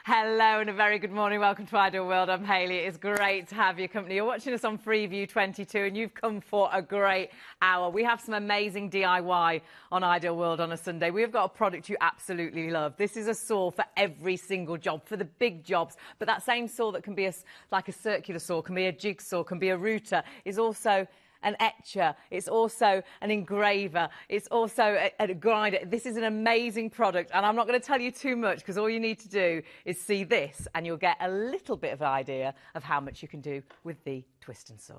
Hello and a very good morning. Welcome to Ideal World. I'm Hayley. It's great to have your company. You're watching us on Freeview 22 and you've come for a great hour. We have some amazing DIY on Ideal World on a Sunday. We've got a product you absolutely love. This is a saw for every single job, for the big jobs. But that same saw that can be like a circular saw, can be a jigsaw, can be a router, is also an etcher, it's also an engraver, it's also a grinder. This is an amazing product and I'm not going to tell you too much because all you need to do is see this and you'll get a little bit of an idea of how much you can do with the twist and saw.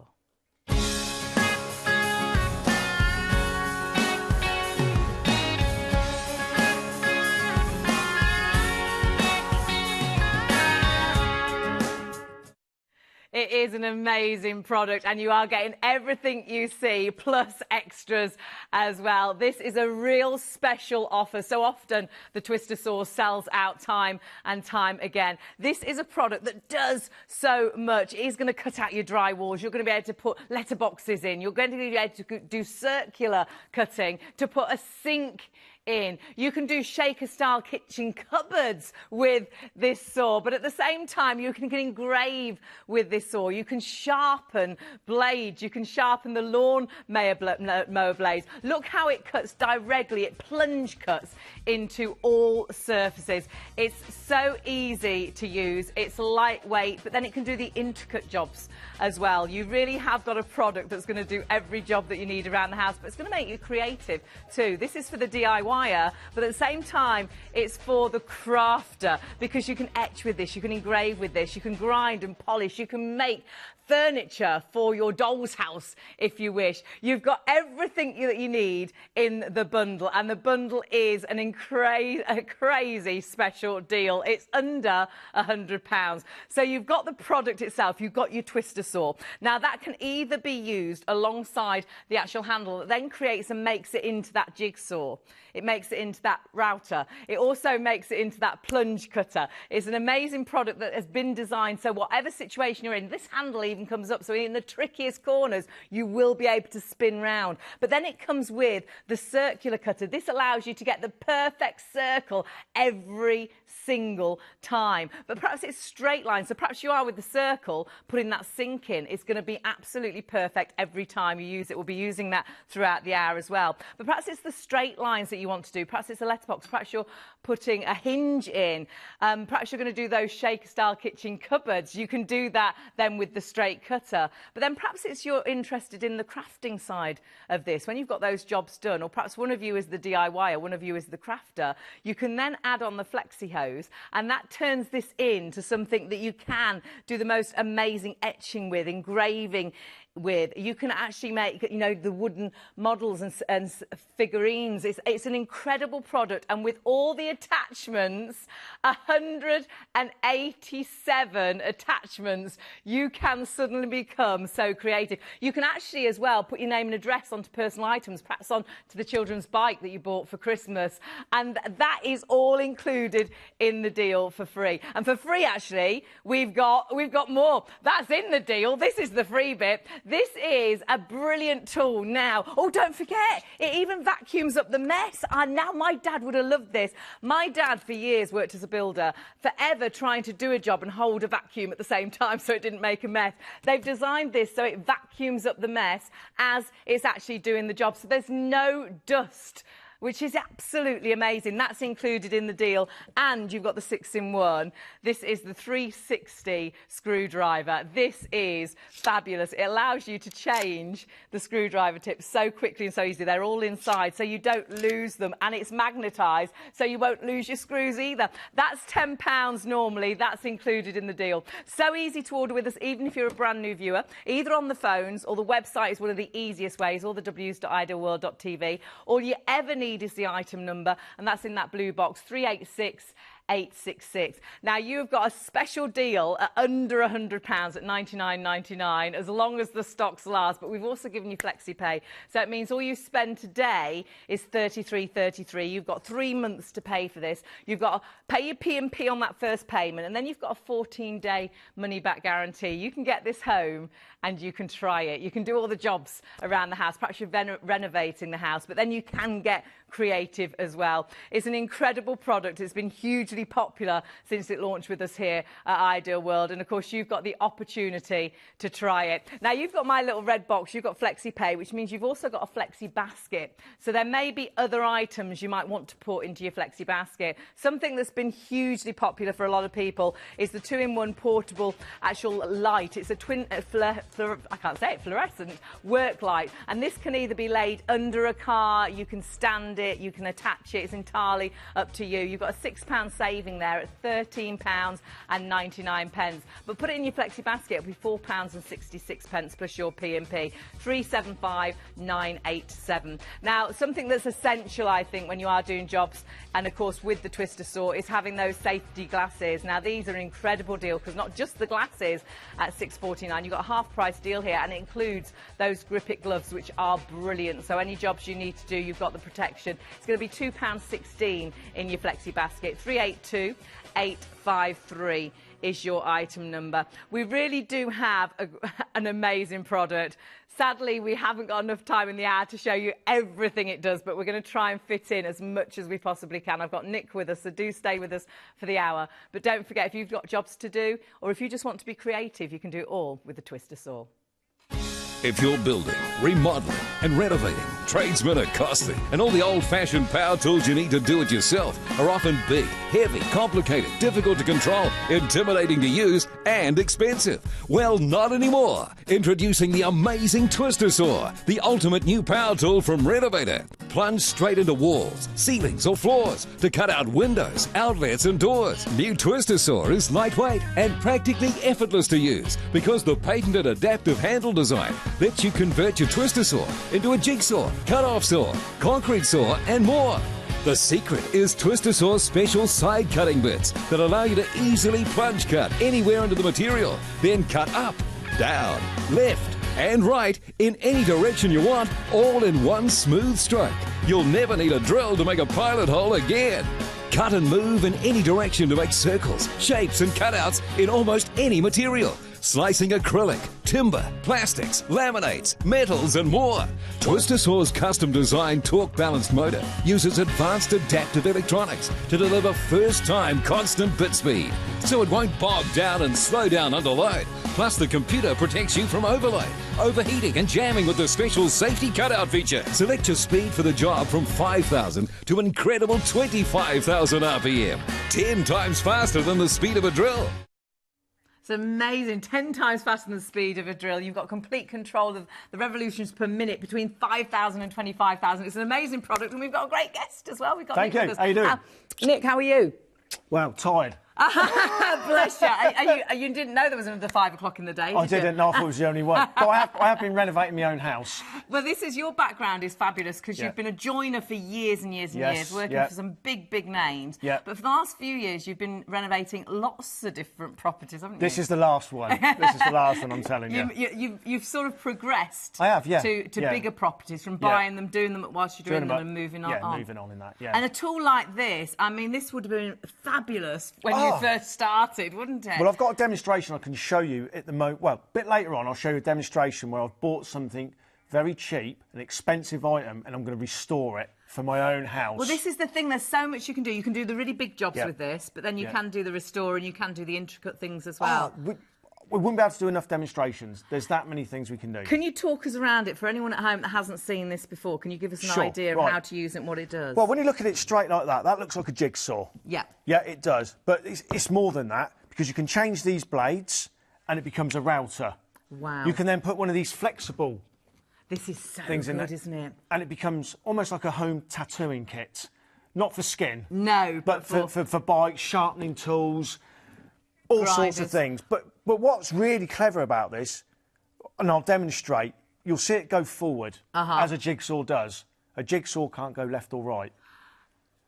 It is an amazing product and you are getting everything you see plus extras as well. This is a real special offer. So often the Twister saw sells out time and time again. This is a product that does so much. It is going to cut out your drywalls. You're going to be able to put letterboxes in. You're going to be able to do circular cutting, to put a sink in. You can do shaker-style kitchen cupboards with this saw, but at the same time, you can engrave with this saw. You can sharpen blades. You can sharpen the lawn mower blades. Look how it cuts directly. It plunge cuts into all surfaces. It's so easy to use. It's lightweight, but then it can do the intricate jobs as well. You really have got a product that's going to do every job that you need around the house, but it's going to make you creative too. This is for the DIY. But at the same time, it's for the crafter because you can etch with this, you can engrave with this, you can grind and polish, you can make furniture for your doll's house if you wish. You've got everything that you need in the bundle, and the bundle is a crazy special deal. It's under £100. So you've got the product itself, you've got your twister saw. Now that can either be used alongside the actual handle that then creates and makes it into that jigsaw. It makes it into that router. It also makes it into that plunge cutter. It's an amazing product that has been designed so whatever situation you're in, this handle even comes up, so in the trickiest corners you will be able to spin round. But then it comes with the circular cutter. This allows you to get the perfect circle every single time. But perhaps it's straight lines, so perhaps you are with the circle putting that sink in. It's going to be absolutely perfect every time you use it. We'll be using that throughout the hour as well. But perhaps it's the straight lines that you want to do. Perhaps it's a letterbox. Perhaps you're putting a hinge in. Perhaps you're going to do those shaker-style kitchen cupboards. You can do that then with the straight cutter. But then perhaps it's you're interested in the crafting side of this. When you've got those jobs done, or perhaps one of you is the DIYer, one of you is the crafter, you can then add on the flexi hose, and that turns this into something that you can do the most amazing etching with, engraving with. You can actually make, you know, the wooden models and figurines. It's an incredible product, and with all the attachments, 187 attachments, you can suddenly become so creative. You can actually as well put your name and address onto personal items, perhaps on to the children's bike that you bought for Christmas, and that is all included in the deal for free. And for free, actually, we've got more. That's in the deal. This is the free bit. This is a brilliant tool now. Oh, don't forget, it even vacuums up the mess. Now, my dad would have loved this. My dad, for years, worked as a builder, forever trying to do a job and hold a vacuum at the same time so it didn't make a mess. They've designed this so it vacuums up the mess as it's actually doing the job. So there's no dust, which is absolutely amazing. That's included in the deal, and you've got the 6-in-1. This is the 360 screwdriver. This is fabulous. It allows you to change the screwdriver tips so quickly and so easily. They're all inside, so you don't lose them, and it's magnetised, so you won't lose your screws either. That's £10 normally. That's included in the deal. So easy to order with us, even if you're a brand new viewer, either on the phones or the website is one of the easiest ways, all the w's.idealworld.tv. All you ever need is the item number, and that's in that blue box, 386866. Now, you've got a special deal at under £100 at $99.99 as long as the stocks last, but we've also given you flexi pay, so it means all you spend today is $33.33. You've got 3 months to pay for this. You've got to pay your P&P on that first payment, and then you've got a 14-day money-back guarantee. You can get this home and you can try it. You can do all the jobs around the house. Perhaps you're renovating the house, but then you can get creative as well. It's an incredible product. It's been hugely hugely popular since it launched with us here at Ideal World. And of course, you've got the opportunity to try it. Now, you've got my little red box, you've got FlexiPay, which means you've also got a Flexi basket. So there may be other items you might want to put into your Flexi basket. Something that's been hugely popular for a lot of people is the 2-in-1 portable actual light. It's a twin, I can't say it, fluorescent work light. And this can either be laid under a car, you can stand it, you can attach it. It's entirely up to you. You've got a £6 saving there at £13.99. But put it in your Flexi basket, it'll be £4.66 plus your P&P. 375,987. Now, something that's essential, I think, when you are doing jobs, and of course with the Twister Saw, is having those safety glasses. Now, these are an incredible deal because not just the glasses at £6.49, you've got a half-price deal here, and it includes those Grip It gloves, which are brilliant. So any jobs you need to do, you've got the protection. It's going to be £2.16 in your Flexi basket. 382-853 is your item number. We really do have an amazing product. Sadly, we haven't got enough time in the hour to show you everything it does, but we're going to try and fit in as much as we possibly can. I've got Nick with us, so do stay with us for the hour. But don't forget, if you've got jobs to do, or if you just want to be creative, you can do it all with the Twister Saw. If you're building, remodeling and renovating, tradesmen are costly, and all the old-fashioned power tools you need to do it yourself are often big, heavy, complicated, difficult to control, intimidating to use and expensive. Well, not anymore. Introducing the amazing Twister Saw, the ultimate new power tool from Renovator. Plunge straight into walls, ceilings or floors to cut out windows, outlets and doors. New Twister Saw is lightweight and practically effortless to use because the patented adaptive handle design lets you convert your Twister Saw into a jigsaw, cut-off saw, concrete saw and more. The secret is Twister Saw's special side cutting bits that allow you to easily plunge cut anywhere into the material, then cut up, down, left and right in any direction you want, all in one smooth stroke. You'll never need a drill to make a pilot hole again. Cut and move in any direction to make circles, shapes and cutouts in almost any material. Slicing acrylic, timber, plastics, laminates, metals and more. Twister Saw's custom-designed torque-balanced motor uses advanced adaptive electronics to deliver first-time constant bit speed, so it won't bog down and slow down under load. Plus, the computer protects you from overload, overheating and jamming with the special safety cutout feature. Select your speed for the job from 5,000 to an incredible 25,000 RPM, 10 times faster than the speed of a drill. It's amazing, 10 times faster than the speed of a drill. You've got complete control of the revolutions per minute between 5,000 and 25,000. It's an amazing product, and we've got a great guest as well. We've got Thank Nick you. with us. How you doing? Nick, how are you? Well, tired. Bless you. You didn't know there was another 5 o'clock in the day, I didn't know if it was the only one. But I have been renovating my own house. Well, your background is fabulous because you've been a joiner for years and years and years, working for some big, big names. Yeah. But for the last few years, you've been renovating lots of different properties, haven't you? This is the last one. This is the last one, I'm telling you. You've sort of progressed. I have, yeah. To bigger properties, from buying them, doing them whilst you're doing them, and moving on. Yeah, moving on in that, yeah. And a tool like this, I mean, this would have been fabulous when you first started, wouldn't it? Well, I've got a demonstration I can show you at the moment. Well, a bit later on, I'll show you a demonstration where I've bought something very cheap, an expensive item, and I'm going to restore it for my own house. Well, this is the thing. There's so much you can do. You can do the really big jobs with this, but then you can do the restore and you can do the intricate things as well. We wouldn't be able to do enough demonstrations. There's that many things we can do. Can you talk us around it for anyone at home that hasn't seen this before? Can you give us an idea of how to use it and what it does? Well, when you look at it straight like that, that looks like a jigsaw. Yeah. Yeah, it does. But it's more than that, because you can change these blades and it becomes a router. Wow. You can then put one of these flexible This is so things good, in it, isn't it? And it becomes almost like a home tattooing kit. Not for skin. No. But for bikes, sharpening tools, all sorts of things. But what's really clever about this, and I'll demonstrate, you'll see it go forward, as a jigsaw does. A jigsaw can't go left or right.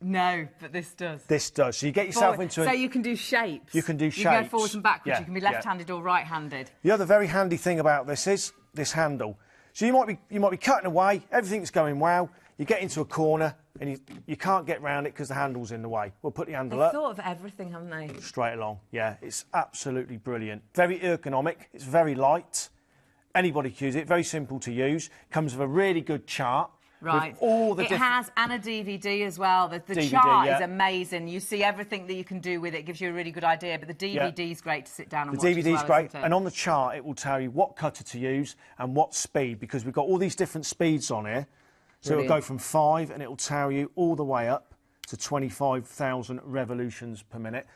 No, but this does. This does. So you get yourself into So you can do shapes. You can do shapes. You can go forwards and backwards. Yeah, You can be left-handed or right-handed. The other very handy thing about this is this handle. So you might be cutting away, everything's going well, you get into a corner and you can't get round it because the handle's in the way. We'll put the handle up. They've thought of everything, haven't they? Straight along, yeah. It's absolutely brilliant. Very ergonomic, it's very light. Anybody can use it, very simple to use. Comes with a really good chart. Right. With all the it has, and a DVD as well. The DVD, chart yeah. is amazing. You see everything that you can do with it. It gives you a really good idea. But the DVD is great to sit down and watch. The DVD is great, isn't it? and on the chart it will tell you what cutter to use and what speed, because we've got all these different speeds on here. So it'll go from 5 and it'll tell you all the way up to 25,000 revolutions per minute.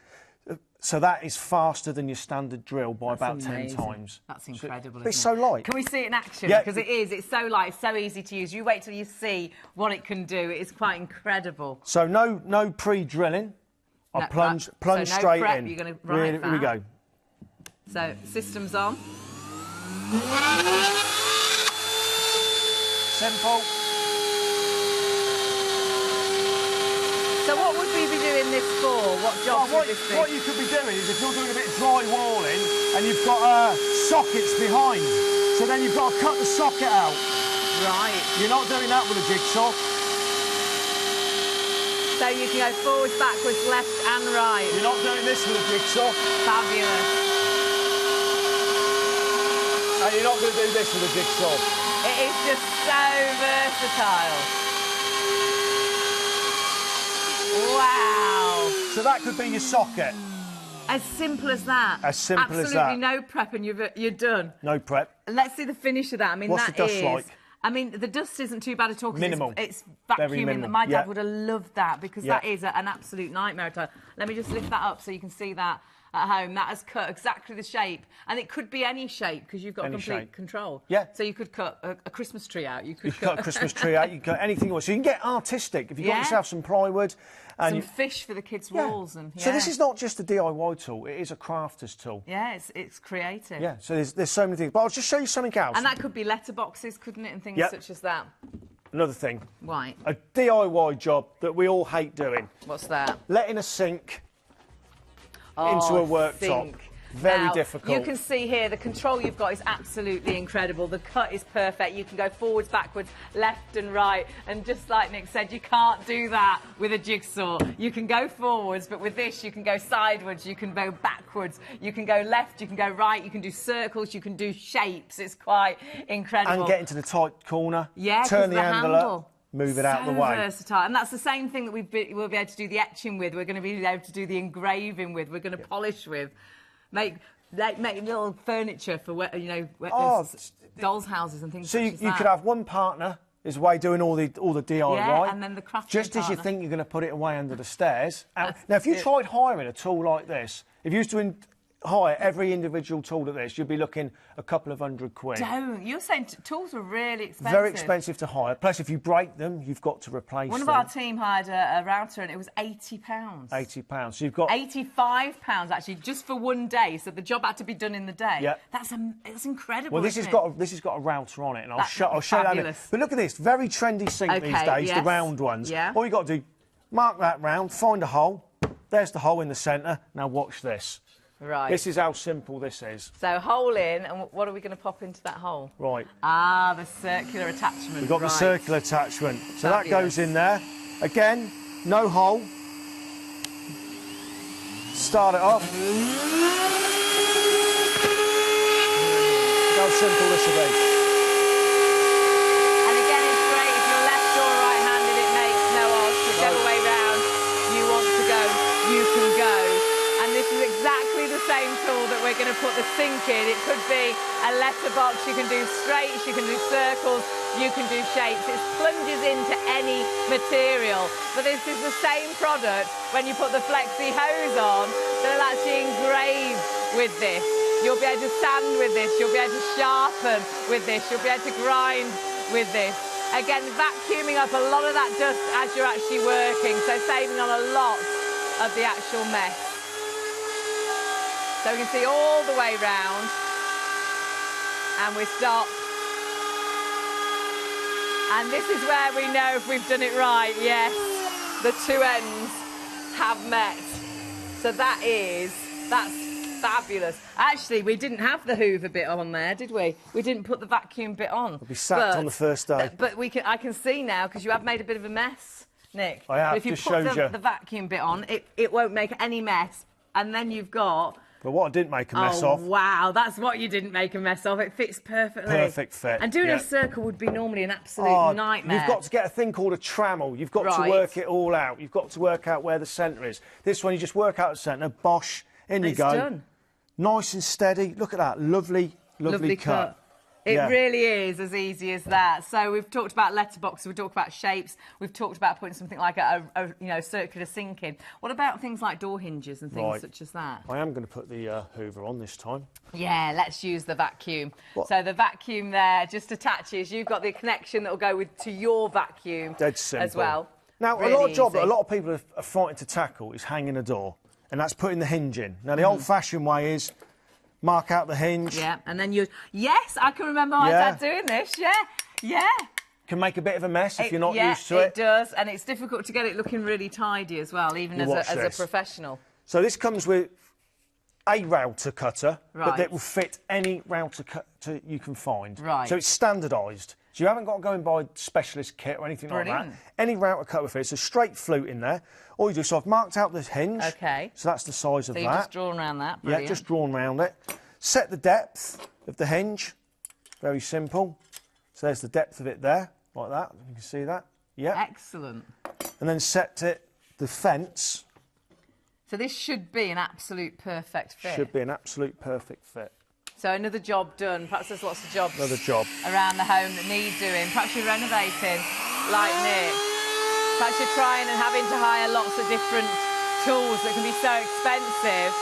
So that is faster than your standard drill by about 10 times. That's incredible. But it's so light. Can we see it in action? Yeah. Because it is. It's so light. It's so easy to use. You wait till you see what it can do. It is quite incredible. So no pre-drilling. I plunge so no straight prep, in. You're going to Here we go. So system's on. Simple. So what would we be doing this for? What job would this be? What you could be doing is if you're doing a bit of dry walling and you've got sockets behind, so then you've got to cut the socket out. Right. You're not doing that with a jigsaw. So you can go forwards, backwards, left and right. You're not doing this with a jigsaw. Fabulous. And you're not going to do this with a jigsaw. It is just so versatile. Wow. So that could be your socket. As simple as that. As simple as that. Absolutely no prep and you're done. No prep. Let's see the finish of that. I mean, What's that the dust is... like? I mean, the dust isn't too bad at all. 'Cause Minimal. It's Very vacuuming. minimal. My dad Yeah. would have loved that because Yeah. that is an absolute nightmare. Let me just lift that up so you can see that at home. That has cut exactly the shape. And it could be any shape because you've got Any complete shape. control. Yeah. So you could cut a Christmas tree out. You could Cut a Christmas tree out, you can cut anything you want. So you can get artistic. If you've got Yeah. yourself some plywood... and some you- fish for the kids' Yeah. walls. And So this is not just a DIY tool, it is a crafter's tool. Yeah, it's creative. Yeah, so there's so many things. But I'll just show you something else. And that could be letterboxes, couldn't it, and things Yep. such as that. Another thing. Right. A DIY job that we all hate doing. What's that? Letting a sink into a worktop. Sink. Very Now, difficult. You can see here the control you've got is absolutely incredible. The cut is perfect. You can go forwards, backwards, left and right. And just like Nick said, you can't do that with a jigsaw. You can go forwards, but with this you can go sideways, you can go backwards, you can go left, you can go right, you can do circles, you can do shapes. It's quite incredible. And get into the tight corner. Yeah, turn 'cause the handle up. Move it out of the way. So versatile. And that's the same thing that we'll be able to do the etching with. We're going to be able to do the engraving with. We're going to polish with. Make little furniture for, dolls' houses and things So such you as that. could have one partner is away doing all the DIY. Yeah, and then the crafting just as you partner. think you're going to put it away under the stairs. Now, if you it. tried hiring a tool like this, if you used to hire every individual tool at this, you'd be looking a couple of £100. Don't. You're saying tools are really expensive. Very expensive to hire. Plus, if you break them, you've got to replace One them. of our team hired a router and it was £80. £80. So you've got... £85 actually, just for one day. So the job had to be done in the day. Yeah. It's incredible. Well, this has got a router on it, and I'll show you that. Fabulous. But look at this, very trendy sink these days, the yes. round ones. Yeah. All you got to do, mark that round, find a hole. There's the hole in the centre. Now watch this. Right. This is how simple this is. So hole in, and what are we going to pop into that hole? Right. Ah, the circular attachment. We've got the right. circular attachment. So that Fabulous. goes in there. Again, no hole. Start it off. Look how simple this will be. And again, it's great if you're left or right-handed, it makes no odds. Whichever way round you want to go, you can go. And this is exactly the same tool that we're going to put the sink in. It could be a letterbox. You can do straights, you can do circles, you can do shapes. It plunges into any material. But this is the same product when you put the flexi hose on that'll actually engrave with this. You'll be able to sand with this, you'll be able to sharpen with this, you'll be able to grind with this. Again, vacuuming up a lot of that dust as you're actually working, so saving on a lot of the actual mess. So we can see all the way round, and we stop. And this is where we know if we've done it right. Yes, the two ends have met. So that's fabulous. Actually, we didn't have the Hoover bit on there, did we? We didn't put the vacuum bit on. We'll be sacked on the first day. But I can see now, because you have made a bit of a mess, Nick. I have, But if you just put shows you. the vacuum bit on, it won't make any mess. And then you've got But what I didn't make a mess of... Wow, that's what you didn't make a mess of. It fits perfectly. Perfect fit. And doing yeah. a circle would be normally an absolute nightmare. You've got to get a thing called a trammel. You've got to work it all out. You've got to work out where the centre is. This one, you just work out the centre, bosh, in you go. It's done. Nice and steady. Look at that. Lovely cut. It really is as easy as that. So we've talked about letterboxes, we've talked about shapes, we've talked about putting something like a circular sink in. What about things like door hinges and things such as that? I am going to put the Hoover on this time. Yeah, let's use the vacuum. So the vacuum there just attaches. You've got the connection that will go to your vacuum Dead simple. as well. Now, really a lot of job easy. that a lot of people are frightened to tackle is hanging a door, and that's putting the hinge in. Now, the old-fashioned way is mark out the hinge. Yeah, and then you... Yes, I can remember my dad doing this. Yeah. Can make a bit of a mess if you're not used to it. It does, and it's difficult to get it looking really tidy as well, even as a professional. So this comes with a router cutter, but that will fit any router cutter you can find. Right. So it's standardised. So you haven't got to go and buy specialist kit or anything like that. Any router cutter will fit. It's a straight flute in there. All you do, so I've marked out the hinge. OK. So that's the size of that. So you've just drawn around that. Brilliant. Yeah, just drawn around it. Set the depth of the hinge. Very simple. So there's the depth of it there, like that. You can see that. Yeah. Excellent. And then set the fence. So this should be an absolute perfect fit. Should be an absolute perfect fit. So another job done. Perhaps there's lots of jobs around the home that need doing. Perhaps you're renovating, like Nick. Perhaps you're trying and having to hire lots of different tools that can be so expensive.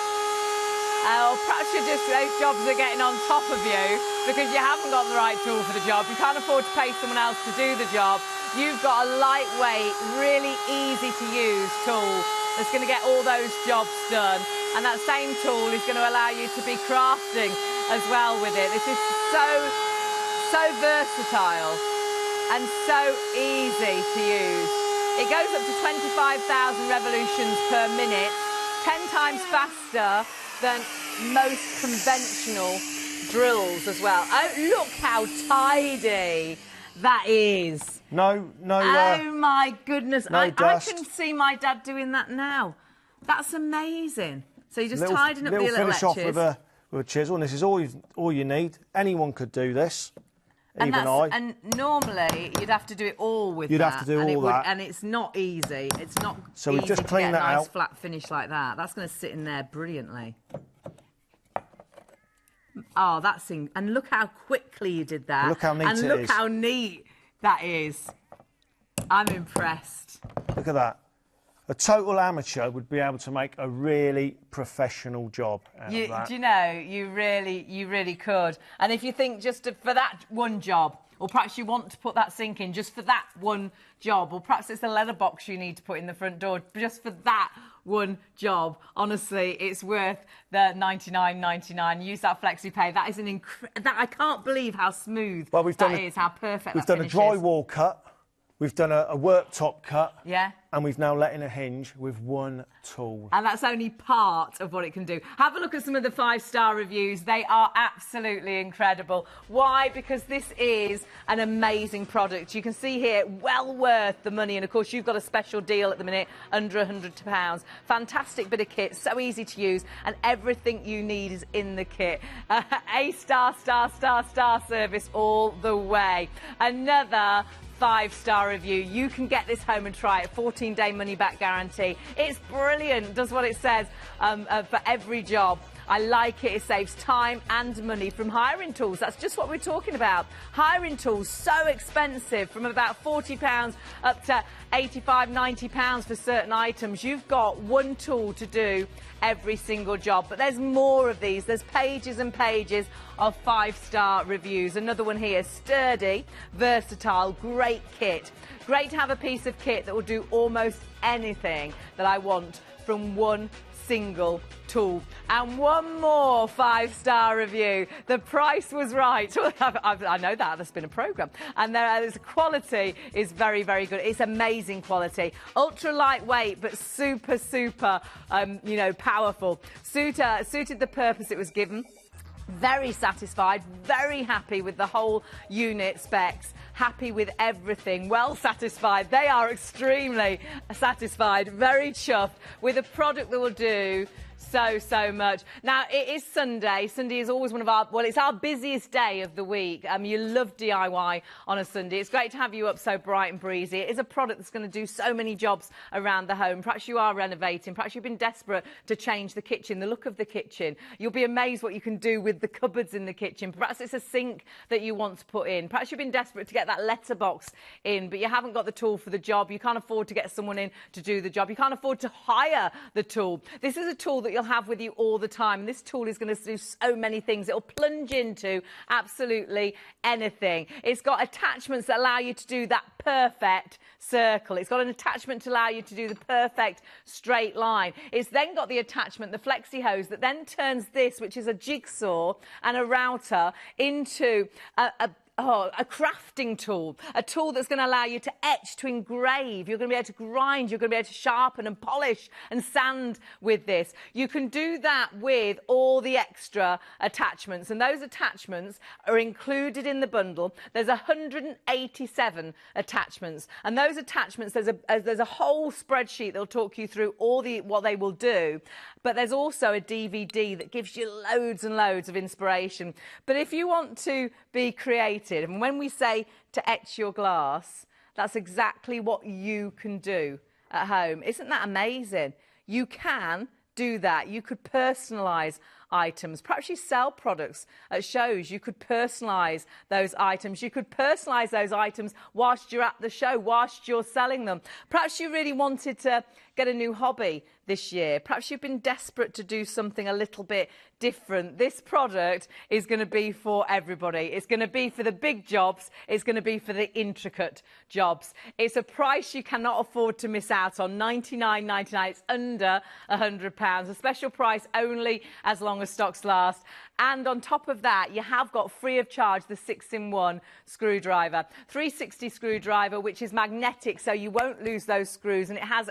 Or perhaps those jobs are getting on top of you because you haven't got the right tool for the job. You can't afford to pay someone else to do the job. You've got a lightweight, really easy to use tool that's going to get all those jobs done. And that same tool is going to allow you to be crafting as well with it. This is so versatile and so easy to use. It goes up to 25,000 revolutions per minute, 10 times faster than most conventional drills as well. Oh, look how tidy that is. No. Oh my goodness! No I dust. can see my dad doing that now. That's amazing. So you're just tidying up the little finish off edges. with a chisel, and this is all you need. Anyone could do this. Even I. And normally you'd have to do it all with You'd that. have to do all that. And it's not easy. It's not So easy we've just to cleaned get a that nice out. flat finish like that. That's going to sit in there brilliantly. Oh, that's and look how quickly you did that. Look how neat it is. And look how neat that is. I'm impressed. Look at that. A total amateur would be able to make a really professional job out of that. Do you know, you really could. And if you think just for that one job, or perhaps you want to put that sink in just for that one job, or perhaps it's the leather box you need to put in the front door just for that one job. Honestly, it's worth the $99.99. Use that FlexiPay. That is that I can't believe how smooth how perfect We've done a drywall cut. We've done a worktop cut. Yeah. And we've now let in a hinge with one tool. And that's only part of what it can do. Have a look at some of the 5-star reviews. They are absolutely incredible. Why? Because this is an amazing product. You can see here, well worth the money. And, of course, you've got a special deal at the minute, under £100. Fantastic bit of kit, so easy to use. And everything you need is in the kit. A-star service all the way. Another 5-star review. You can get this home and try it. 14-day money-back guarantee. It's brilliant. Does what it says for every job. I like it. It saves time and money from hiring tools. That's just what we're talking about. Hiring tools, so expensive, from about £40 up to £85, £90 for certain items. You've got one tool to do every single job. But there's more of these. There's pages and pages of 5-star reviews. Another one here, sturdy, versatile, great kit. Great to have a piece of kit that will do almost anything that I want from one single tool. And one more 5-star review. The price was right. I know that. That's been a programme. And the quality is very, very good. It's amazing quality. Ultra lightweight, but super, powerful. Suited the purpose it was given. Very satisfied, very happy with the whole unit specs, happy with everything, well satisfied. They are extremely satisfied, very chuffed with a product that will do so much. Now, it is Sunday. Sunday is always one of our, well, it's our busiest day of the week. You love DIY on a Sunday. It's great to have you up so bright and breezy. It is a product that's going to do so many jobs around the home. Perhaps you are renovating. Perhaps you've been desperate to change the kitchen, the look of the kitchen. You'll be amazed what you can do with the cupboards in the kitchen. Perhaps it's a sink that you want to put in. Perhaps you've been desperate to get that letterbox in, but you haven't got the tool for the job. You can't afford to get someone in to do the job. You can't afford to hire the tool. This is a tool that you'll have with you all the time. And this tool is going to do so many things. It'll plunge into absolutely anything. It's got attachments that allow you to do that perfect circle. It's got an attachment to allow you to do the perfect straight line. It's then got the attachment, the flexi hose, that then turns this, which is a jigsaw and a router, into a crafting tool, a tool that's going to allow you to etch, to engrave. You're going to be able to grind, you're going to be able to sharpen and polish and sand with this. You can do that with all the extra attachments, and those attachments are included in the bundle. There's 187 attachments, and those attachments, there's a whole spreadsheet that'll talk you through what they will do, but there's also a DVD that gives you loads and loads of inspiration. But if you want to be creative, and when we say to etch your glass, that's exactly what you can do at home. Isn't that amazing? You can do that. You could personalise items. Perhaps you sell products at shows. You could personalise those items. You could personalise those items whilst you're at the show, whilst you're selling them. Perhaps you really wanted to get a new hobby this year. Perhaps you've been desperate to do something a little bit different. This product is going to be for everybody. It's going to be for the big jobs. It's going to be for the intricate jobs. It's a price you cannot afford to miss out on, £99.99. It's under £100. A special price only as long as stocks last. And on top of that, you have got free of charge the 6-in-1 screwdriver. 360 screwdriver, which is magnetic, so you won't lose those screws. And it has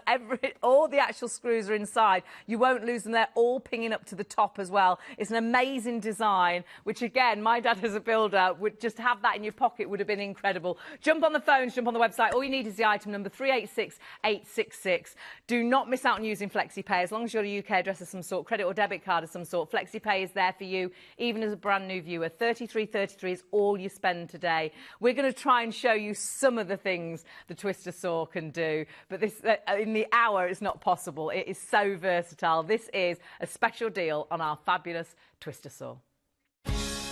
all the actual screws are inside. You won't lose them. They're all pinging up to the top as well. It's an amazing design, which again, my dad as a builder would just have that in your pocket would have been incredible. Jump on the phones, jump on the website. All you need is the item number 386866. Do not miss out on using FlexiPay. As long as you're a UK address of some sort, credit or debit card of some sort, FlexiPay is there for you, even as a brand new viewer. 33.33 is all you spend today. We're going to try and show you some of the things the Twister Saw can do, but this in the hour it's not possible. It is so versatile. This is a special deal on our fabulous Twister Saw.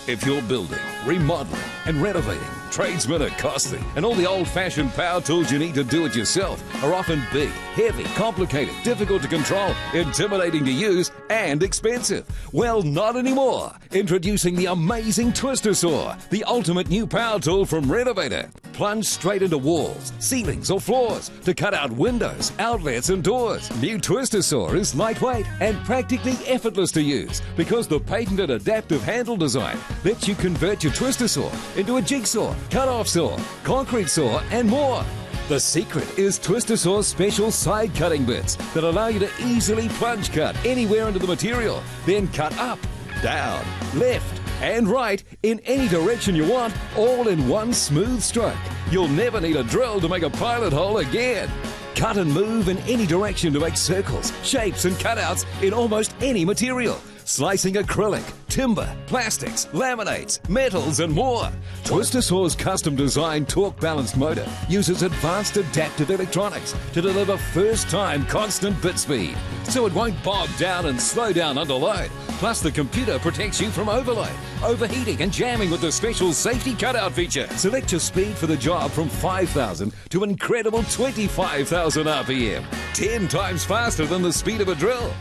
If you're building, remodeling and renovating, tradesmen are costly, and all the old-fashioned power tools you need to do it yourself are often big, heavy, complicated, difficult to control, intimidating to use, and expensive. Well, not anymore. Introducing the amazing Twister Saw, the ultimate new power tool from Renovator. Plunge straight into walls, ceilings or floors to cut out windows, outlets and doors. New Twister Saw is lightweight and practically effortless to use because the patented adaptive handle design lets you convert your Twister Saw into a jigsaw, cut-off saw, concrete saw and more. The secret is Twister Saw's special side cutting bits that allow you to easily plunge cut anywhere into the material, then cut up, down, left and right in any direction you want, all in one smooth stroke. You'll never need a drill to make a pilot hole again. Cut and move in any direction to make circles, shapes and cutouts in almost any material. Slicing acrylic, timber, plastics, laminates, metals and more. Twister Saw's custom-designed torque-balanced motor uses advanced adaptive electronics to deliver first-time constant bit speed, so it won't bog down and slow down under load. Plus, the computer protects you from overload, overheating and jamming with the special safety cutout feature. Select your speed for the job from 5,000 to an incredible 25,000 RPM, 10 times faster than the speed of a drill.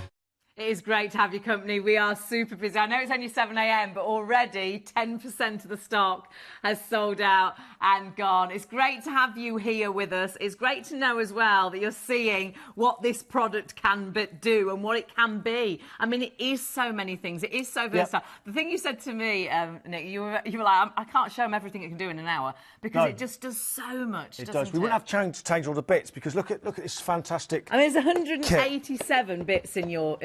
It is great to have your company. We are super busy. I know it's only 7 a.m, but already 10% of the stock has sold out and gone. It's great to have you here with us. It's great to know as well that you're seeing what this product can do and what it can be. I mean, it is so many things. It is so versatile. Yep. The thing you said to me, Nick, you were like, I can't show them everything it can do in an hour because it just does so much. It does. We wouldn't have time to change all the bits because look at this fantastic. I mean, there's 187 bits in your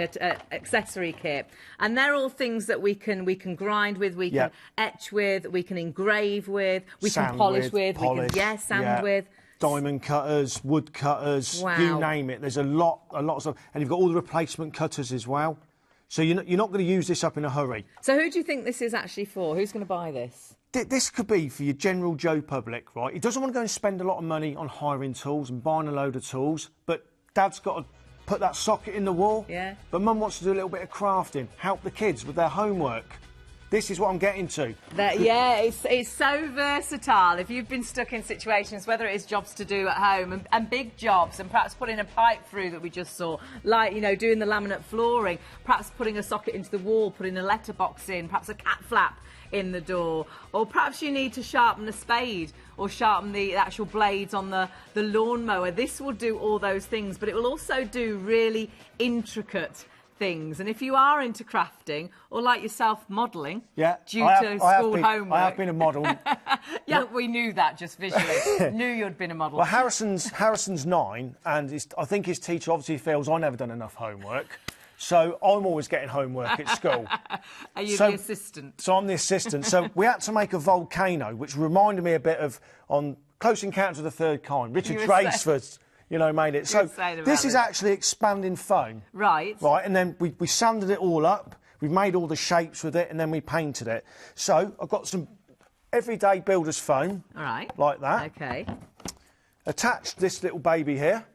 accessory kit, and they're all things that we can grind with, we can etch with, we can engrave with, we can polish with, we can sand with. Diamond cutters, wood cutters, you name it. There's a lot of stuff, and you've got all the replacement cutters as well. So you're not going to use this up in a hurry. So who do you think this is actually for? Who's going to buy this? This could be for your general Joe public, right? He doesn't want to go and spend a lot of money on hiring tools and buying a load of tools, but Dad's got to put that socket in the wall. Yeah. But Mum wants to do a little bit of crafting, help the kids with their homework. This is what I'm getting to. Yeah, it's so versatile. If you've been stuck in situations, whether it is jobs to do at home and big jobs, and perhaps putting a pipe through that we just saw, like, you know, doing the laminate flooring, perhaps putting a socket into the wall, putting a letterbox in, perhaps a cat flap in the door, or perhaps you need to sharpen a spade or sharpen the actual blades on the lawnmower. This will do all those things, but it will also do really intricate things. And if you are into crafting, or like yourself, modelling, due to school homework. I have been a model. Yeah, we knew that just visually. Knew you'd been a model. Well, Harrison's 9, and I think his teacher obviously feels I never done enough homework. So I'm always getting homework at school. Are you the assistant? So I'm the assistant. So we had to make a volcano, which reminded me a bit of on Close Encounters of the Third Kind. Richard Dreyfuss, you know, made it. So this is actually expanding foam. Right. Right, and then we sanded it all up. We've made all the shapes with it, and then we painted it. So I've got some everyday builder's foam. All right. Like that. OK. Attached this little baby here.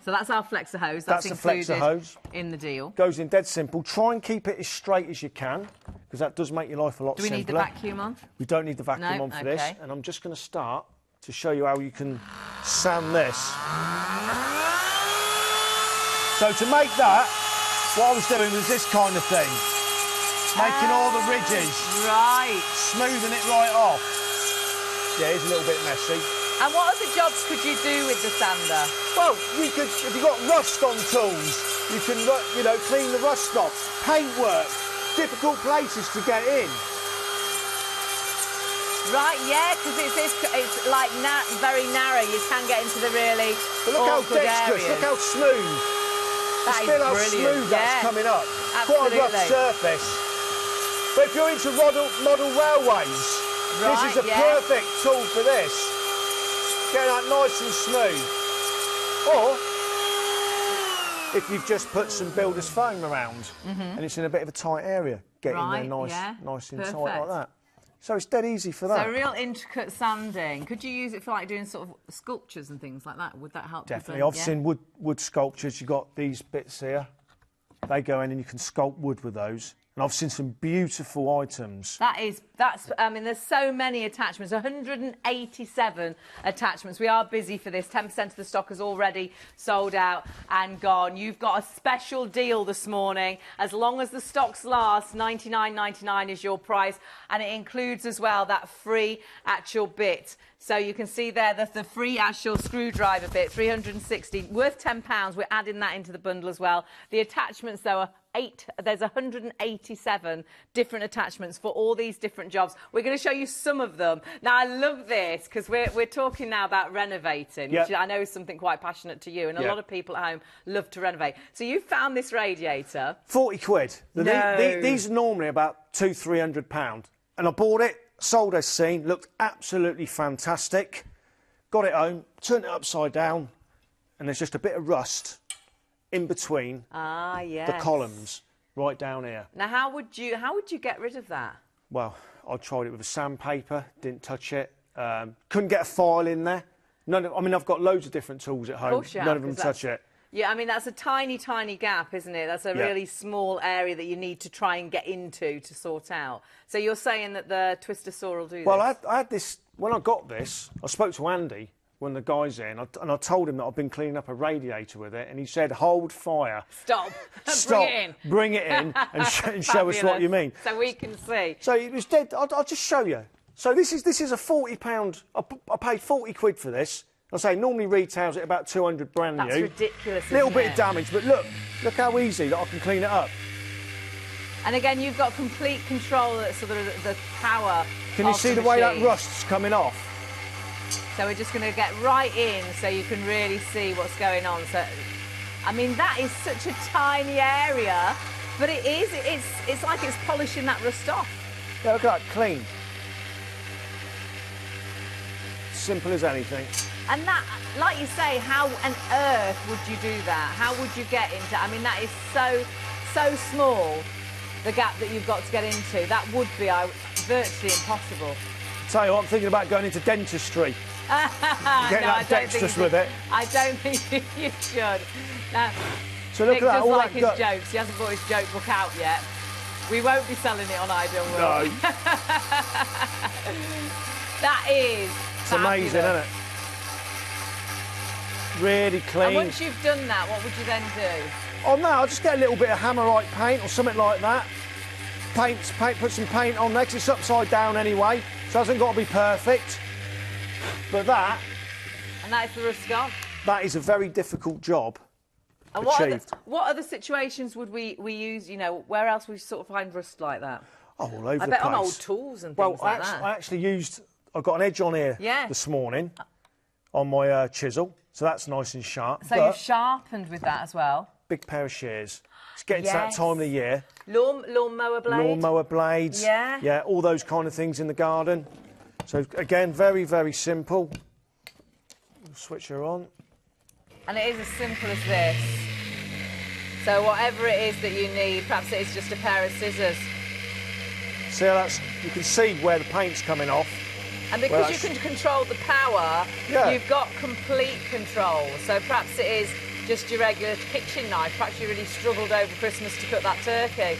So that's our flexor hose. That's included the flexor hose. In the deal. Goes in dead simple. Try and keep it as straight as you can, because that does make your life a lot simpler. Do we need the vacuum on? We don't need the vacuum on for this. And I'm just going to start to show you how you can sand this. So to make that, what I was doing was this kind of thing. Making all the ridges. Right. Smoothing it right off. Yeah, it's a little bit messy. And what other jobs could you do with the sander? Well, you could, if you've got rust on tools, you can, you know, clean the rust off. Paint work, difficult places to get in. Right, yeah, because it's like very narrow. You can get into the really But look how awkward dexterous, areas. look how smooth. That is Feel how brilliant. smooth that's coming up. Absolutely. Quite a rough surface. But if you're into model railways, this is a perfect tool for this. Getting that nice and smooth. Or if you've just put some builder's foam around and it's in a bit of a tight area, get in there nice and tight like that. So it's dead easy for that. So real intricate sanding. Could you use it for like doing sort of sculptures and things like that? Would that help? Definitely. I've seen wood sculptures. You've got these bits here. They go in and you can sculpt wood with those. And I've seen some beautiful items. I mean, there's so many attachments, 187 attachments. We are busy for this. 10% of the stock is already sold out and gone. You've got a special deal this morning. As long as the stocks last, $99.99 is your price. And it includes as well that free actual bit. So you can see there the free actual screwdriver bit, 360, worth £10. We're adding that into the bundle as well. The attachments, though, are there's 187 different attachments for all these different jobs. We're going to show you some of them. Now, I love this because we're talking now about renovating, which I know is something quite passionate to you, and a lot of people at home love to renovate. So you found this radiator. 40 quid. No. These are normally about £200-300. And I bought it, sold as seen, looked absolutely fantastic. Got it home, turned it upside down, and there's just a bit of rust in between the columns right down here. Now, how would you get rid of that? Well, I tried it with a sandpaper, didn't touch it. Couldn't get a file in there. I mean, I've got loads of different tools at home. None of them touch it. Yeah, I mean, that's a tiny, tiny gap, isn't it? That's a really small area that you need to try and get into to sort out. So you're saying that the Twister saw will do this? Well, I had this, when I got this, I spoke to Andy, one of the guys in, and I told him that I've been cleaning up a radiator with it, and he said, hold fire. Stop. Stop. Bring it in and show us what you mean. So we can see. So it was dead. I'll just show you. So this is a £40. I paid 40 quid for this. I say normally retails at about 200 brand new. That's ridiculous. Little bit of damage, but look how easy that I can clean it up. And again, you've got complete control of sort of the power. Can you see the way that rust's coming off? So we're just going to get right in so you can really see what's going on. So, I mean, that is such a tiny area, but it's like it's polishing that rust off. Yeah, look at that, clean. Simple as anything. And that, like you say, how on earth would you do that? How would you get into? I mean, that is so so small, the gap that you've got to get into. That would be virtually impossible. Tell you what, I'm thinking about going into dentistry. Get that dexterous with it. I don't think you should. Now, so look Nick at that. does All like that his jokes. He hasn't got his joke book out yet. We won't be selling it on Ideal World. No. That is It's amazing, isn't it? Really clean. And once you've done that, what would you then do? Oh no, I'll just get a little bit of Hammerite paint or something like that. Put some paint on there 'cause it's upside down anyway, so it hasn't got to be perfect. But that... And that is the rust gone. That is a very difficult job. And what other situations would we use, you know, where else would we sort of find rust like that? Oh, all over the place. I bet on old tools and things like that. I actually I've got an edge on here this morning on my chisel, so that's nice and sharp. So you've sharpened with that as well? Big pair of shears. It's getting to that time of the year. Lawnmower blade? Lawnmower blades. Yeah. Yeah, all those kind of things in the garden. So, again, very, very simple. Switch her on. And it is as simple as this. So whatever it is that you need, perhaps it is just a pair of scissors. See how you can see where the paint's coming off. And because you can control the power, you've got complete control. So perhaps it is just your regular kitchen knife. Perhaps you really struggled over Christmas to cook that turkey.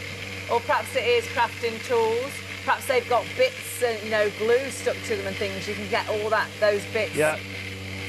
Or perhaps it is crafting tools. Perhaps they've got bits and, you know, glue stuck to them and things. You can get all those bits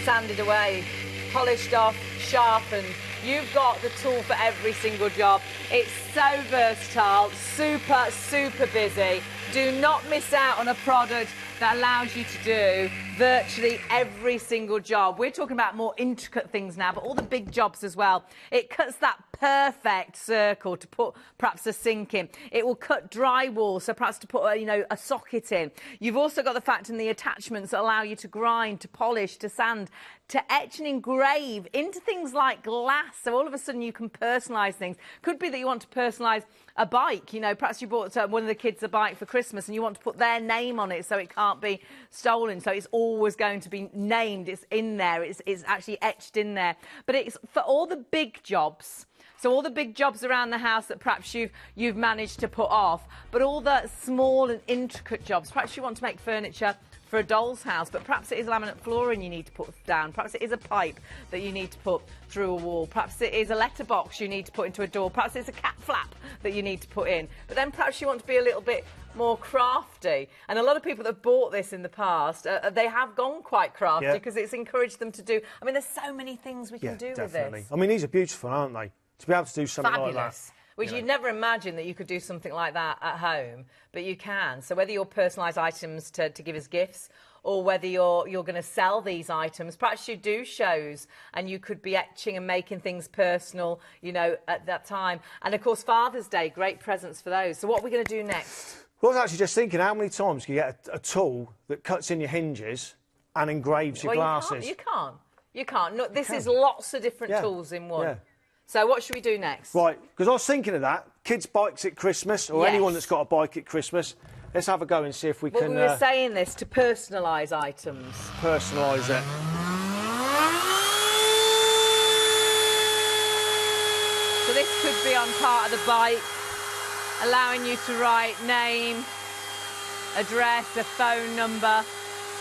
sanded away, polished off, sharpened. You've got the tool for every single job. It's so versatile, super, super busy. Do not miss out on a product that allows you to do virtually every single job. We're talking about more intricate things now, but all the big jobs as well. It cuts that perfect circle to put perhaps a sink in. It will cut drywall, so perhaps to put a socket in. You've also got the fact in the attachments that allow you to grind, to polish, to sand, to etch and engrave into things like glass. So all of a sudden you can personalise things. Could be that you want to personalise a bike. You know, perhaps you bought one of the kids a bike for Christmas and you want to put their name on it so it can't be stolen. So it's always going to be named. It's in there. It's actually etched in there. But it's for all the big jobs. So all the big jobs around the house that perhaps you've managed to put off, but all the small and intricate jobs. Perhaps you want to make furniture for a doll's house, but perhaps it is laminate flooring you need to put down. Perhaps it is a pipe that you need to put through a wall. Perhaps it is a letterbox you need to put into a door. Perhaps it's a cat flap that you need to put in. But then perhaps you want to be a little bit more crafty. And a lot of people that have bought this in the past, they have gone quite crafty because it's encouraged them to do. I mean, there's so many things we can do with this. I mean, these are beautiful, aren't they? To be able to do something like that. Which you'd never imagine that you could do something like that at home, but you can. So whether you're personalised items to give as gifts, or whether you're going to sell these items, perhaps you do shows and you could be etching and making things personal, you know, at that time. And of course, Father's Day, great presents for those. So what are we going to do next? Well, I was actually just thinking, how many times can you get a tool that cuts in your hinges and engraves your glasses? You can't. No, this is lots of different tools in one. Yeah. So what should we do next? Right, because I was thinking of that. Kids' bikes at Christmas, or anyone that's got a bike at Christmas. Let's have a go and see if we can... We were saying this to personalise items. Personalise it. So this could be on part of the bike, allowing you to write name, address, a phone number.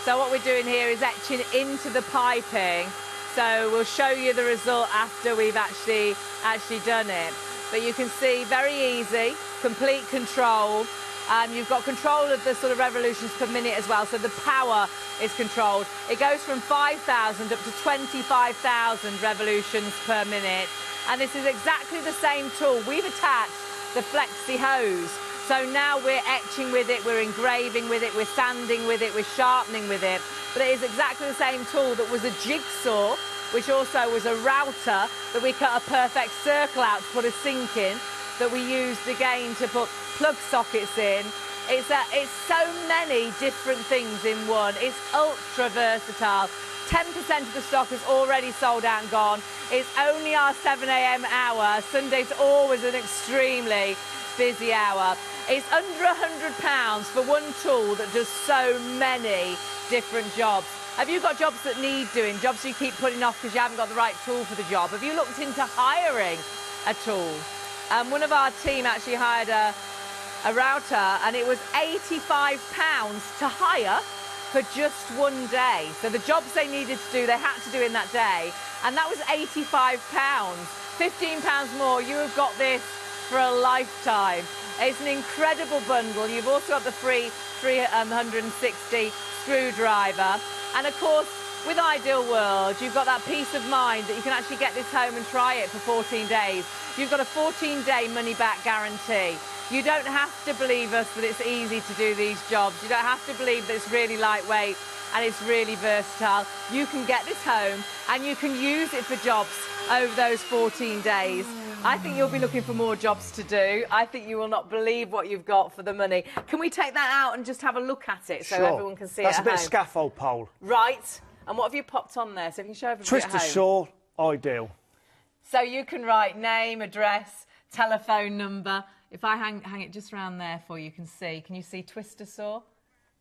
So what we're doing here is etching into the piping. So we'll show you the result after we've actually done it. But you can see, very easy, complete control. You've got control of the sort of revolutions per minute as well, so the power is controlled. It goes from 5,000 up to 25,000 revolutions per minute. And this is exactly the same tool. We've attached the Flexi hose. So now we're etching with it, we're engraving with it, we're sanding with it, we're sharpening with it. But it is exactly the same tool that was a jigsaw, which also was a router that we cut a perfect circle out to put a sink in, that we used again to put plug sockets in. It's so many different things in one. It's ultra versatile. 10% of the stock is already sold out and gone. It's only our 7 a.m. hour. Sunday's always an extremely busy hour. It's under £100 for one tool that does so many different jobs. Have you got jobs that need doing, jobs you keep putting off because you haven't got the right tool for the job? Have you looked into hiring a tool? One of our team actually hired a router, and it was £85 to hire for just one day. So the jobs they needed to do, they had to do in that day, and that was £85. £15 more. You have got this for a lifetime. It's an incredible bundle. You've also got the free 360 screwdriver, and of course, with Ideal World, you've got that peace of mind that you can actually get this home and try it for 14 days. You've got a 14-day money-back guarantee. You don't have to believe us that it's easy to do these jobs. You don't have to believe that it's really lightweight and it's really versatile. You can get this home and you can use it for jobs over those 14 days. I think you'll be looking for more jobs to do. I think you will not believe what you've got for the money. Can we take that out and just have a look at it so everyone can see it at home? That's a bit of scaffold pole. Right. And what have you popped on there so you can show everybody at home? Twister saw, Ideal. So you can write name, address, telephone number. If I hang it just around there for you, can see. Can you see Twister saw?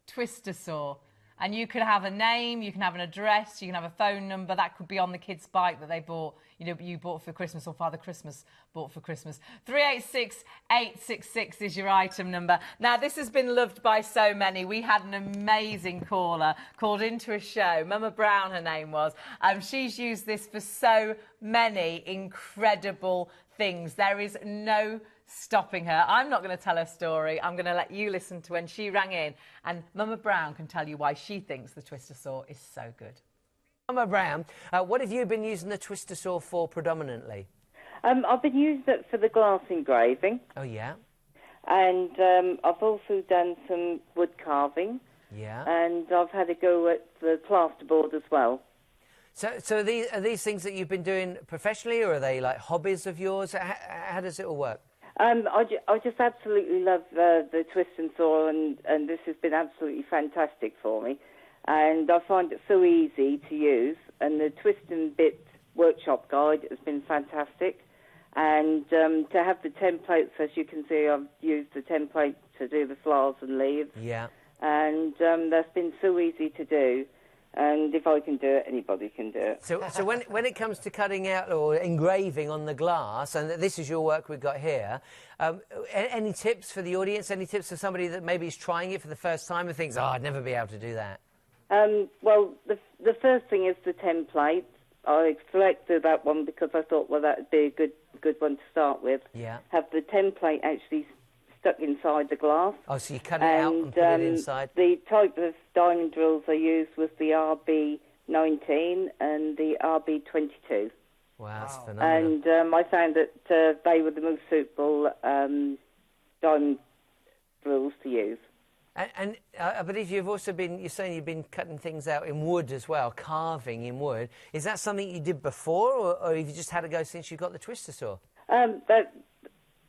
Twister saw. And you can have a name, you can have an address, you can have a phone number. That could be on the kid's bike that they bought, you bought for Christmas, or Father Christmas bought for Christmas. 386866 is your item number. Now, this has been loved by so many. We had an amazing caller called into a show. Mama Brown, her name was. She's used this for so many incredible things. There is no stopping her. I'm not going to tell her story. I'm going to let you listen to when she rang in, and Mama Brown can tell you why she thinks the Twister saw is so good. Mama Brown, what have you been using the Twister saw for predominantly? I've been using it for the glass engraving. Oh, yeah? And I've also done some wood carving. Yeah. And I've had a go at the plasterboard as well. So are these things that you've been doing professionally, or are they like hobbies of yours? How does it all work? I just absolutely love the twist and saw, and this has been absolutely fantastic for me. And I find it so easy to use, and the twist and bit workshop guide has been fantastic. And to have the templates, as you can see, I've used the template to do the flowers and leaves. Yeah. And that's been so easy to do. And if I can do it, anybody can do it. So when it comes to cutting out or engraving on the glass, and this is your work we've got here, any tips for the audience? Any tips for somebody that maybe is trying it for the first time and thinks, oh, I'd never be able to do that? Well, the first thing is the template. I selected that one because I thought, well, that would be a good one to start with. Yeah. Have the template actually stuck inside the glass. Oh, so you cut it out and put it inside? The type of diamond drills I used was the RB19 and the RB22. Wow, that's phenomenal. And I found that they were the most suitable diamond drills to use. And I believe you're saying you've been cutting things out in wood as well, carving in wood. Is that something you did before, or have you just had a go since you got the Twister saw?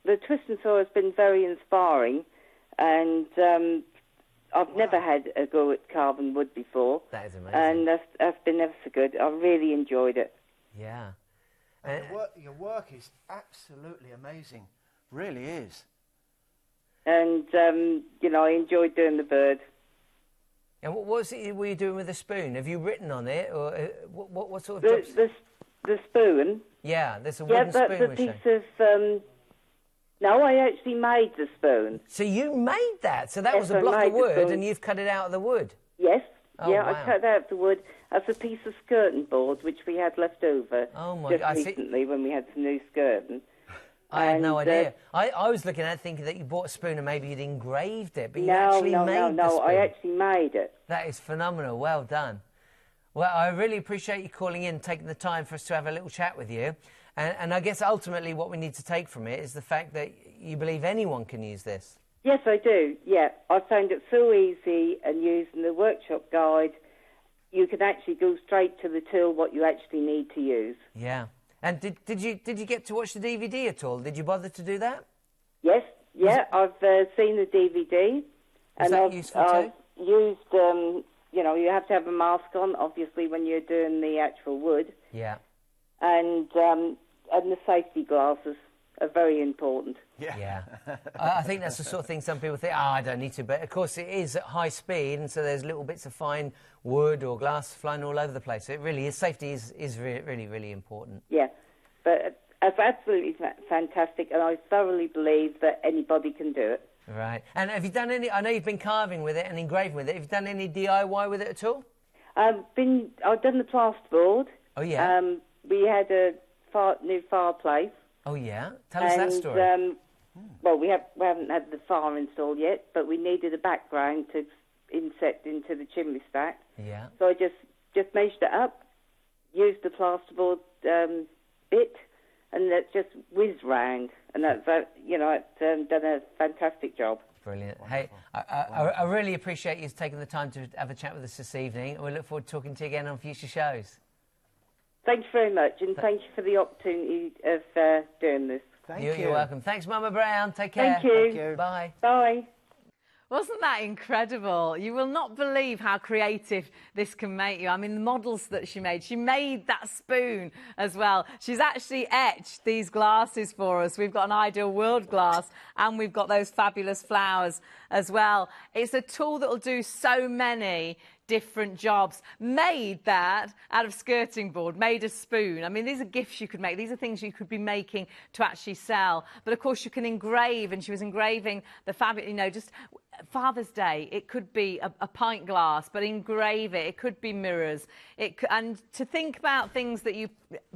The twist and saw has been very inspiring, and I've never had a go at carving wood before. That is amazing. And that's been ever so good. I really enjoyed it. Yeah. And your work is absolutely amazing. Really is. And, I enjoyed doing the bird. And what was it were you doing with the spoon? Have you written on it, or what sort of jobs? The spoon? Yeah, there's a wooden spoon. Yeah, the piece of... No, I actually made the spoon. So you made that? So that was a block of wood, and you've cut it out of the wood? Yes. Oh, yeah, wow. I cut out the wood as a piece of skirting board, which we had left over recently when we had some new skirting. I had no idea. I was looking at it thinking that you bought a spoon and maybe you'd engraved it, but you actually made the spoon. No, I actually made it. That is phenomenal. Well done. Well, I really appreciate you calling in, taking the time for us to have a little chat with you. And I guess ultimately what we need to take from it is the fact that you believe anyone can use this. Yes, I do, yeah. I found it so easy, and using the workshop guide, you can actually go straight to the tool what you actually need to use. Yeah. And did you get to watch the DVD at all? Did you bother to do that? Yes, yeah, I've seen the DVD. Is that useful too? I've used, you have to have a mask on, obviously, when you're doing the actual wood. Yeah. And the safety glasses are very important. Yeah. I think that's the sort of thing some people think, I don't need to, but of course it is at high speed, and so there's little bits of fine wood or glass flying all over the place. So it really is, safety is really, really important. Yeah, but That's absolutely fantastic, and I thoroughly believe that anybody can do it. Right. And have you done any... I know you've been carving with it and engraving with it. Have you done any DIY with it at all? I've done the plasterboard. Oh, yeah? We had a new fireplace. Oh, yeah? Tell us that story. Well, we haven't had the fire installed yet, but we needed a background to inset into the chimney stack. Yeah. So I just measured it up, used the plasterboard bit, and that just whizzed round. And that's, it's done a fantastic job. Brilliant. Hey, I really appreciate you taking the time to have a chat with us this evening, and we look forward to talking to you again on future shows. Thank you very much, and thank you for the opportunity of doing this. Thank you. You're welcome. Thanks, Mama Brown. Take care. Thank you. Thank you. Bye. Bye. Wasn't that incredible? You will not believe how creative this can make you. I mean, the models that she made that spoon as well. She's actually etched these glasses for us. We've got an Ideal World glass and we've got those fabulous flowers as well. It's a tool that will do so many different jobs. Made that out of skirting board, made a spoon. I mean, these are gifts you could make. These are things you could be making to actually sell. But of course, you can engrave, and she was engraving the fabulous, just Father's Day. It could be a pint glass, but engrave it. It could be mirrors. And to think about things that you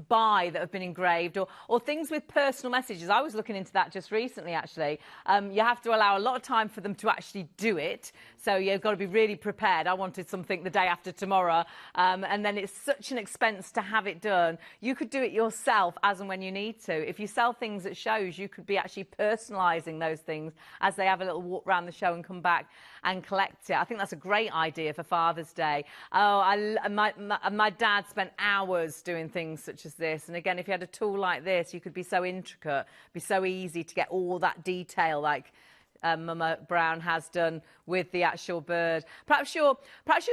buy that have been engraved, or things with personal messages. I was looking into that just recently, actually. You have to allow a lot of time for them to actually do it. So you've got to be really prepared. I wanted something the day after tomorrow, and then it's such an expense to have it done. You could do it yourself as and when you need to. If you sell things at shows, you could be actually personalising those things as they have a little walk around the show and come back and collect it. I think that's a great idea for Father's Day. My dad spent hours doing things such as this. And again, if you had a tool like this, you could be so intricate, be so easy to get all that detail like Mama Brown has done with the actual bird. Perhaps you're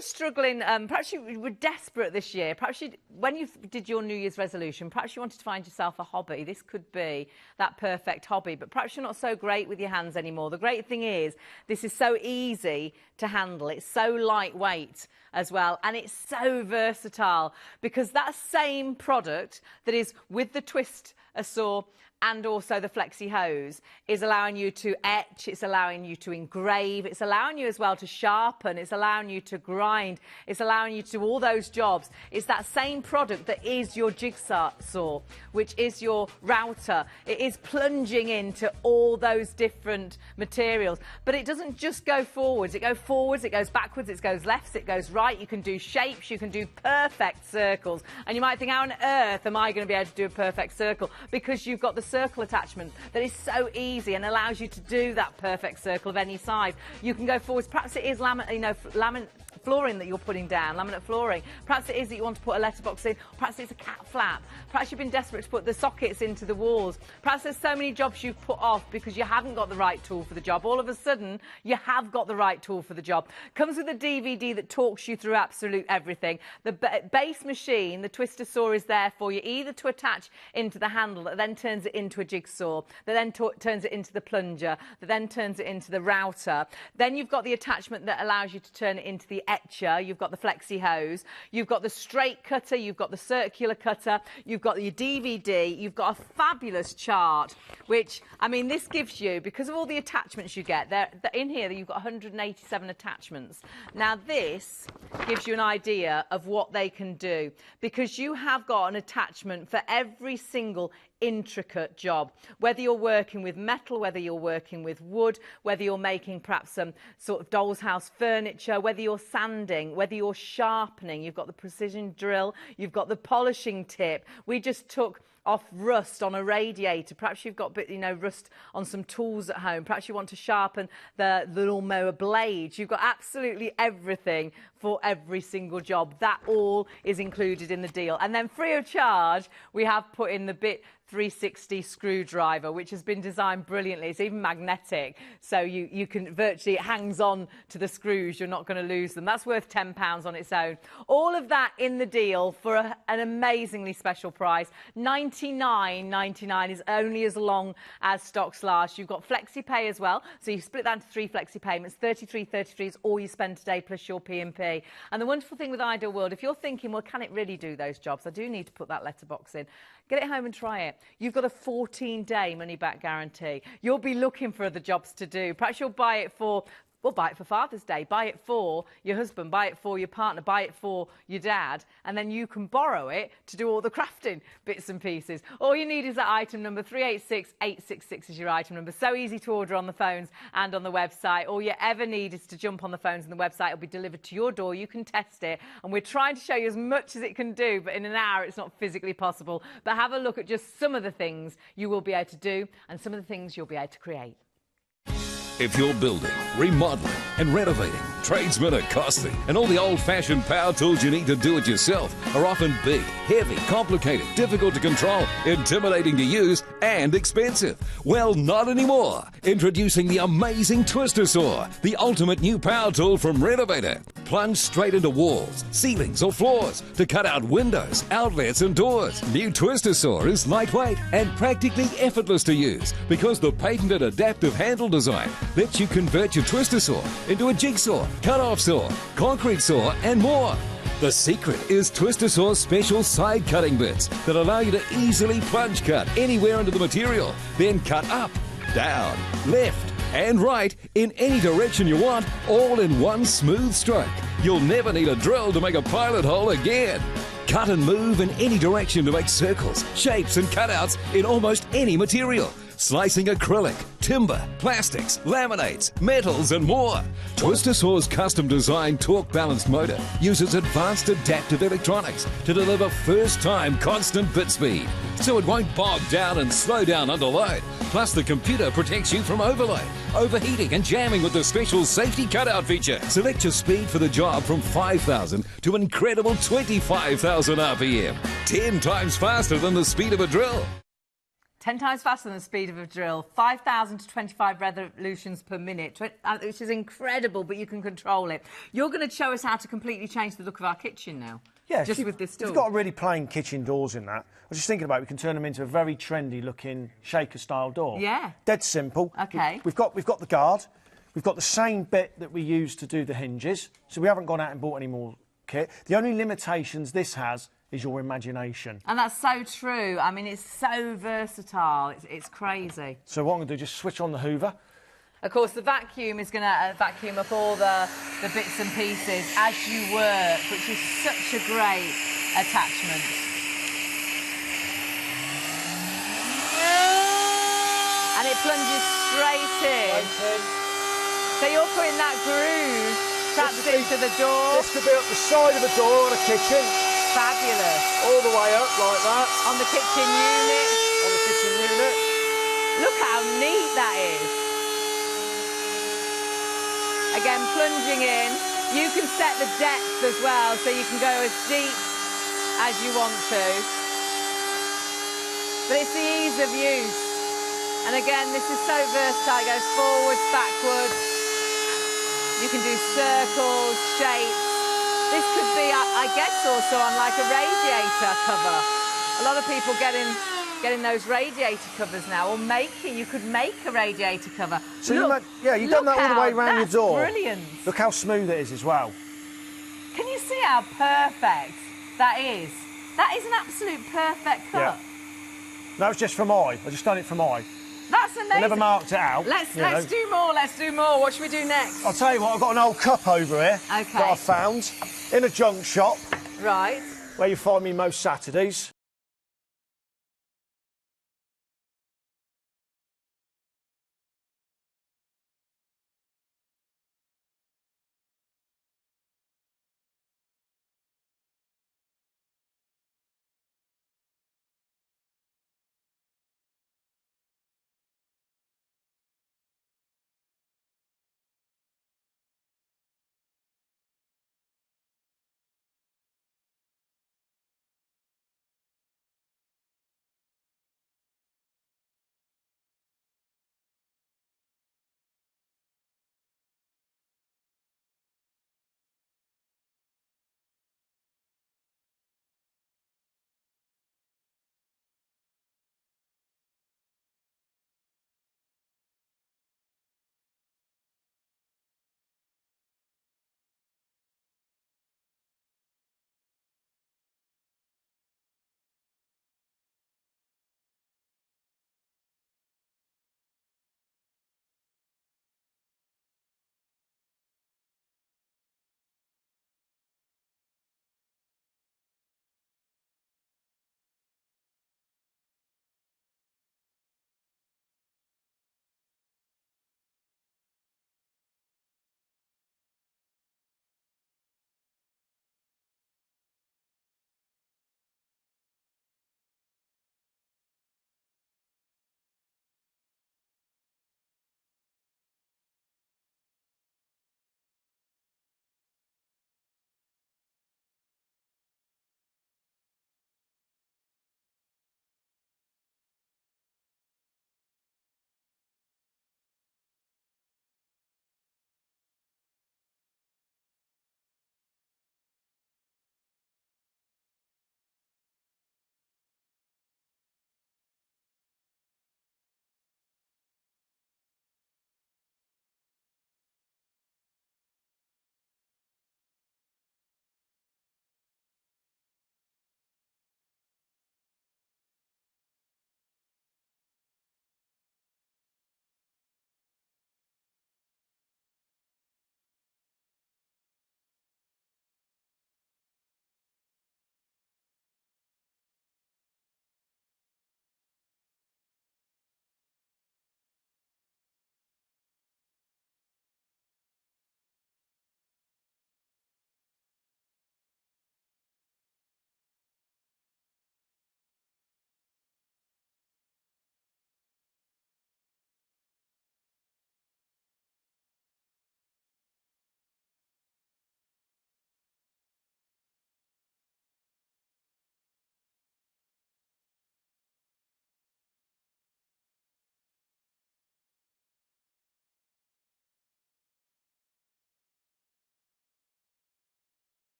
struggling. Perhaps you were desperate this year. Perhaps when you did your New Year's resolution, perhaps you wanted to find yourself a hobby. This could be that perfect hobby. But perhaps you're not so great with your hands anymore. The great thing is this is so easy to handle. It's so lightweight as well, and it's so versatile, because that same product that is with the twist saw and also the flexi hose is allowing you to etch, it's allowing you to engrave, it's allowing you as well to sharpen, it's allowing you to grind, it's allowing you to do all those jobs. It's that same product that is your jigsaw saw, which is your router. It is plunging into all those different materials, but it doesn't just go forwards. It goes backwards, it goes left, it goes right. You can do shapes, you can do perfect circles. And you might think, how on earth am I going to be able to do a perfect circle? Because you've got the circle attachment that is so easy and allows you to do that perfect circle of any size. You can go forwards. Perhaps it is laminate flooring that you're putting down, laminate flooring. Perhaps it is that you want to put a letterbox in. Perhaps it's a cat flap. Perhaps you've been desperate to put the sockets into the walls. Perhaps there's so many jobs you've put off because you haven't got the right tool for the job. All of a sudden, you have got the right tool for the job. Comes with a DVD that talks you through absolute everything. The base machine, the twister saw, is there for you either to attach into the handle that then turns it into a jigsaw, that then turns it into the plunger, that then turns it into the router. Then you've got the attachment that allows you to turn it into the etcher. You've got the flexi hose, you've got the straight cutter, you've got the circular cutter, you've got your DVD, you've got a fabulous chart, which, I mean, this gives you, because of all the attachments you get, in here you've got 187 attachments. Now this gives you an idea of what they can do, because you have got an attachment for every single intricate job, whether you're working with metal, whether you're working with wood, whether you're making perhaps some sort of doll's house furniture, whether you're sanding, whether you're sharpening. You've got the precision drill, you've got the polishing tip. We just took off rust on a radiator. Perhaps you've got rust on some tools at home. Perhaps you want to sharpen the lawnmower blades. You've got absolutely everything for every single job. That all is included in the deal. And then free of charge, we have put in the Bit 360 screwdriver, which has been designed brilliantly. It's even magnetic, so you can virtually, it hangs on to the screws. You're not going to lose them. That's worth £10 on its own. All of that in the deal for an amazingly special price. $99.99 is only as long as stocks last. You've got flexi pay as well, so you split that into 3 flexi payments. $33.33 is all you spend today plus your P&P. And the wonderful thing with Ideal World, if you're thinking, well, can it really do those jobs? I do need to put that letterbox in. Get it home and try it. You've got a 14-day money-back guarantee. You'll be looking for other jobs to do. Perhaps you'll buy it for... Well, buy it for Father's Day, buy it for your husband, buy it for your partner, buy it for your dad, and then you can borrow it to do all the crafting bits and pieces. All you need is that item number. 386866 is your item number. So easy to order on the phones and on the website. All you ever need is to jump on the phones and the website will be delivered to your door. You can test it, and we're trying to show you as much as it can do, but in an hour it's not physically possible. But have a look at just some of the things you will be able to do and some of the things you'll be able to create. If you're building, remodeling and renovating, tradesmen are costly, and all the old-fashioned power tools you need to do it yourself are often big, heavy, complicated, difficult to control, intimidating to use, and expensive. Well, not anymore. Introducing the amazing Twister Saw, the ultimate new power tool from Renovator. Plunge straight into walls, ceilings or floors to cut out windows, outlets and doors. New Twister Saw is lightweight and practically effortless to use because the patented adaptive handle design lets you convert your Twister Saw into a jigsaw, cut-off saw, concrete saw and more. The secret is Twister Saw's special side cutting bits that allow you to easily plunge cut anywhere into the material, then cut up, down, left and right in any direction you want, all in one smooth stroke. You'll never need a drill to make a pilot hole again. Cut and move in any direction to make circles, shapes and cutouts in almost any material. Slicing acrylic, timber, plastics, laminates, metals and more. Twister Saw's custom-designed torque-balanced motor uses advanced adaptive electronics to deliver first-time constant bit speed, so it won't bog down and slow down under load. Plus, the computer protects you from overload, overheating and jamming with the special safety cutout feature. Select your speed for the job from 5,000 to an incredible 25,000 RPM. 10 times faster than the speed of a drill. 10 times faster than the speed of a drill, 5,000 to 25 revolutions per minute, which is incredible, but you can control it. You're going to show us how to completely change the look of our kitchen now. Yeah, just with this tool. You've got really plain kitchen doors in that. I was just thinking about we can turn them into a very trendy-looking shaker-style door. Yeah. Dead simple. OK. We've got the guard. We've got the same bit that we use to do the hinges, so we haven't gone out and bought any more kit. The only limitations this has is your imagination. And that's so true. I mean, it's so versatile. It's crazy. So what I'm going to do is just switch on the Hoover. Of course, the vacuum is going to vacuum up all the bits and pieces as you work, which is such a great attachment. And it plunges straight in. So you're putting that groove trapped into the door. This could be up the side of the door on a kitchen. Fabulous. All the way up like that. On the kitchen unit. On the kitchen unit. Look how neat that is. Again, plunging in. You can set the depth as well, so you can go as deep as you want to. But it's the ease of use. And again, this is so versatile. It goes forwards, backwards. You can do circles, shapes. This could be, I guess, also on like a radiator cover. A lot of people getting those radiator covers now, or you could make a radiator cover. So you've done that all the way around your door. Brilliant. Look how smooth it is as well. Can you see how perfect that is? That is an absolute perfect cut. Yeah. That was just from I just done it from I. That's amazing. I never marked it out. Let's do more. Let's do more. What should we do next? I'll tell you what, I've got an old cup over here that I found in a junk shop. Right. Where you find me most Saturdays.